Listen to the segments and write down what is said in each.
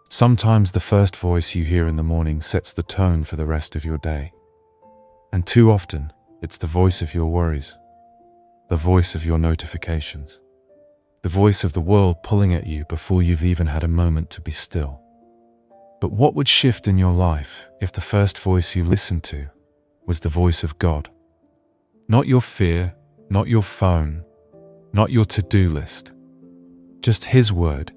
Sometimes the first voice you hear in the morning sets the tone for the rest of your day. And too often, it's the voice of your worries, the voice of your notifications, the voice of the world pulling at you before you've even had a moment to be still. But what would shift in your life if the first voice you listened to was the voice of God? Not your fear, not your phone, not your to-do list, just His word.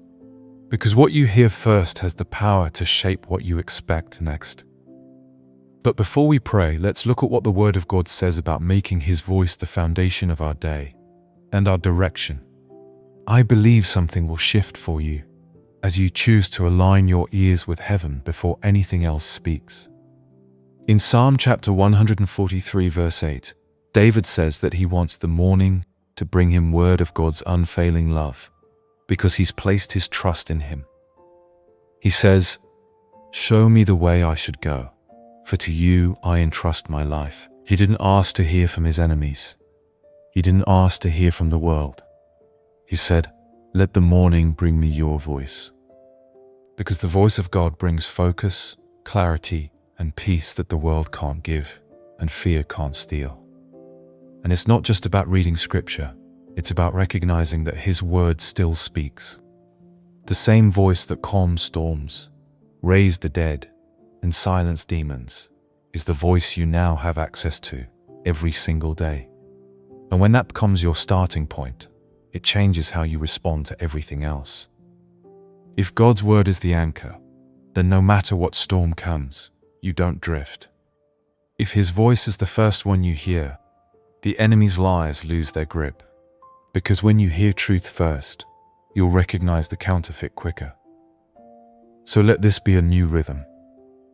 Because what you hear first has the power to shape what you expect next. But before we pray, let's look at what the Word of God says about making His voice the foundation of our day and our direction. I believe something will shift for you as you choose to align your ears with heaven before anything else speaks. In Psalm chapter 143 verse 8, David says that he wants the morning to bring him word of God's unfailing love, because he's placed his trust in Him. He says, "Show me the way I should go, for to you I entrust my life." He didn't ask to hear from his enemies. He didn't ask to hear from the world. He said, "Let the morning bring me your voice." Because the voice of God brings focus, clarity, and peace that the world can't give and fear can't steal. And it's not just about reading scripture. It's about recognizing that His word still speaks. The same voice that calms storms, raised the dead, and silenced demons is the voice you now have access to every single day. And when that becomes your starting point, it changes how you respond to everything else. If God's word is the anchor, then no matter what storm comes, you don't drift. If His voice is the first one you hear, the enemy's lies lose their grip. Because when you hear truth first, you'll recognize the counterfeit quicker. So let this be a new rhythm.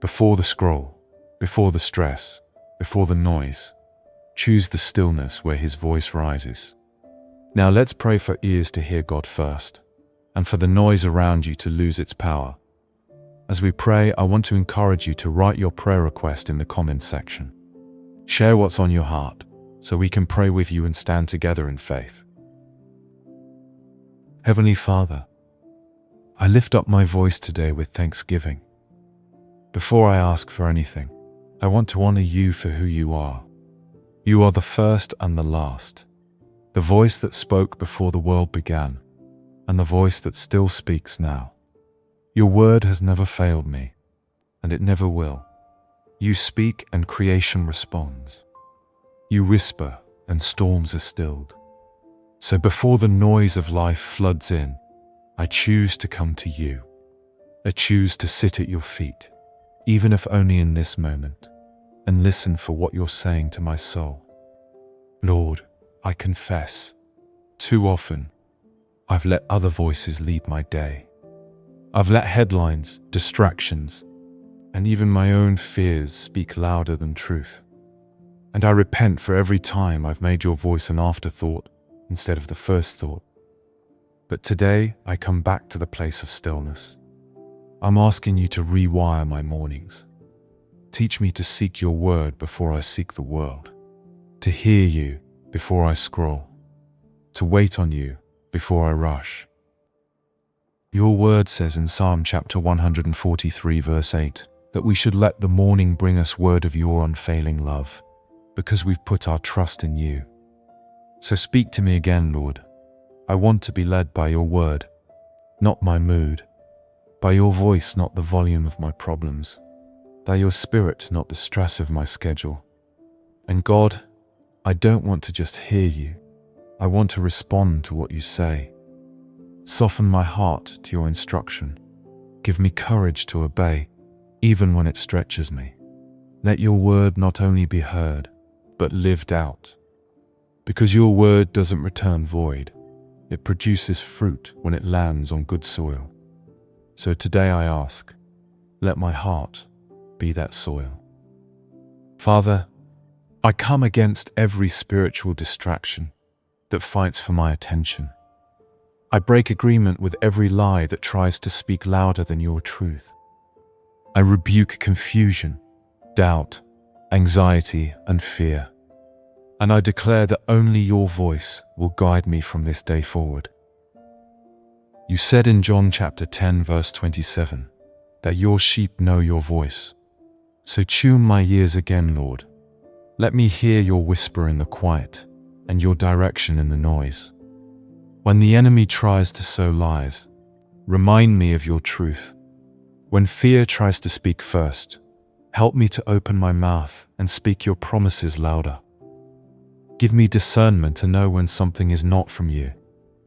Before the scroll, before the stress, before the noise, choose the stillness where His voice rises. Now let's pray for ears to hear God first, and for the noise around you to lose its power. As we pray, I want to encourage you to write your prayer request in the comments section. Share what's on your heart, so we can pray with you and stand together in faith. Heavenly Father, I lift up my voice today with thanksgiving. Before I ask for anything, I want to honor You for who You are. You are the first and the last, the voice that spoke before the world began, and the voice that still speaks now. Your word has never failed me, and it never will. You speak and creation responds. You whisper and storms are stilled. So before the noise of life floods in, I choose to come to You. I choose to sit at Your feet, even if only in this moment, and listen for what You're saying to my soul. Lord, I confess, too often, I've let other voices lead my day. I've let headlines, distractions, and even my own fears speak louder than truth. And I repent for every time I've made Your voice an afterthought instead of the first thought. But today I come back to the place of stillness. I'm asking You to rewire my mornings. Teach me to seek Your word before I seek the world, to hear You before I scroll, to wait on You before I rush. Your word says in Psalm chapter 143 verse 8 that we should let the morning bring us word of Your unfailing love, because we've put our trust in You. So speak to me again, Lord. I want to be led by Your word, not my mood, by Your voice, not the volume of my problems, by Your Spirit, not the stress of my schedule. And God, I don't want to just hear You. I want to respond to what You say. Soften my heart to Your instruction. Give me courage to obey, even when it stretches me. Let Your word not only be heard, but lived out. Because Your word doesn't return void. It produces fruit when it lands on good soil. So today I ask, let my heart be that soil. Father, I come against every spiritual distraction that fights for my attention. I break agreement with every lie that tries to speak louder than Your truth. I rebuke confusion, doubt, anxiety, and fear. And I declare that only Your voice will guide me from this day forward. You said in John chapter 10 verse 27 that your sheep know your voice. So tune my ears again, Lord. Let me hear your whisper in the quiet and your direction in the noise. When the enemy tries to sow lies, remind me of your truth. When fear tries to speak first, help me to open my mouth and speak your promises louder. Give me discernment to know when something is not from you,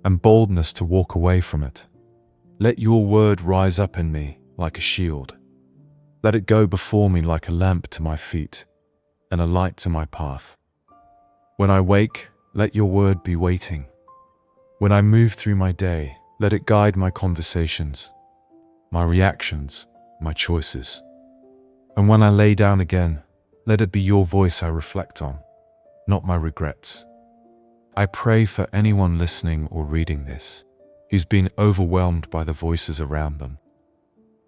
and boldness to walk away from it. Let your word rise up in me like a shield. Let it go before me like a lamp to my feet and a light to my path. When I wake, let your word be waiting. When I move through my day, let it guide my conversations, my reactions, my choices. And when I lay down again, let it be your voice I reflect on, not my regrets. I pray for anyone listening or reading this who's been overwhelmed by the voices around them.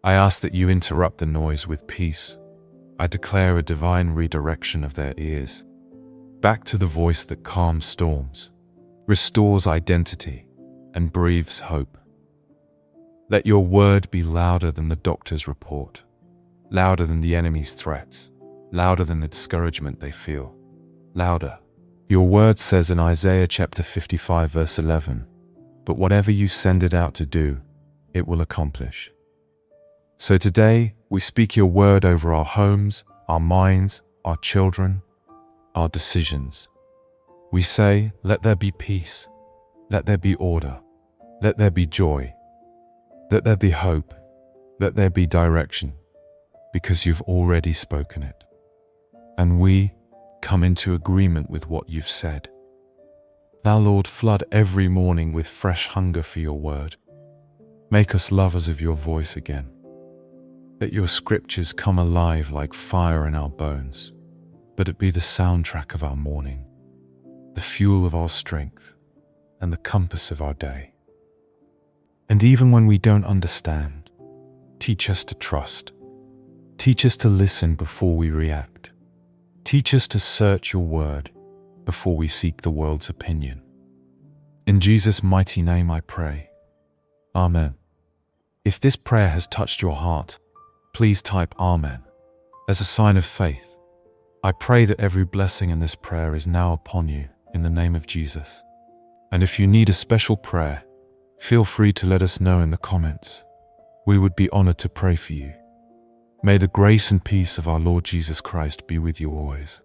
I ask that you interrupt the noise with peace. I declare a divine redirection of their ears, back to the voice that calms storms, restores identity, and breathes hope. Let your word be louder than the doctor's report, louder than the enemy's threats, louder than the discouragement they feel, louder. Your word says in Isaiah chapter 55 verse 11, "But whatever you send it out to do, it will accomplish." So today, we speak your word over our homes, our minds, our children, our decisions. We say, let there be peace, let there be order, let there be joy, let there be hope, let there be direction, because you've already spoken it. And we come into agreement with what you've said. Now, Lord, flood every morning with fresh hunger for your word. Make us lovers of your voice again. Let your scriptures come alive like fire in our bones, but it be the soundtrack of our morning, the fuel of our strength, and the compass of our day. And even when we don't understand, teach us to trust. Teach us to listen before we react. Teach us to search your word before we seek the world's opinion. In Jesus' mighty name I pray. Amen. If this prayer has touched your heart, please type Amen as a sign of faith. I pray that every blessing in this prayer is now upon you in the name of Jesus. And if you need a special prayer, feel free to let us know in the comments. We would be honored to pray for you. May the grace and peace of our Lord Jesus Christ be with you always.